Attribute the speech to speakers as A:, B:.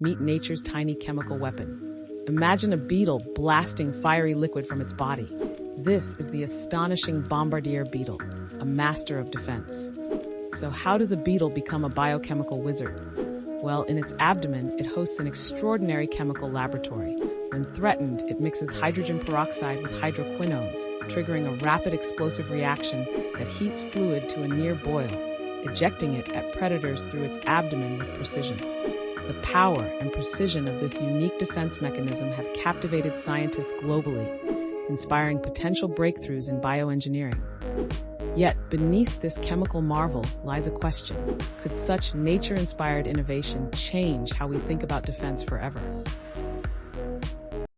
A: Meet nature's tiny chemical weapon. Imagine a beetle blasting fiery liquid from its body. This is the astonishing Bombardier Beetle, a master of defense. So how does a beetle become a biochemical wizard? Well, in its abdomen, it hosts an extraordinary chemical laboratory. When threatened, it mixes hydrogen peroxide with hydroquinones, triggering a rapid explosive reaction that heats fluid to a near boil, ejecting it at predators through its abdomen with precision. The power and precision of this unique defense mechanism have captivated scientists globally, inspiring potential breakthroughs in bioengineering. Yet, beneath this chemical marvel lies a question. Could such nature-inspired innovation change how we think about defense forever?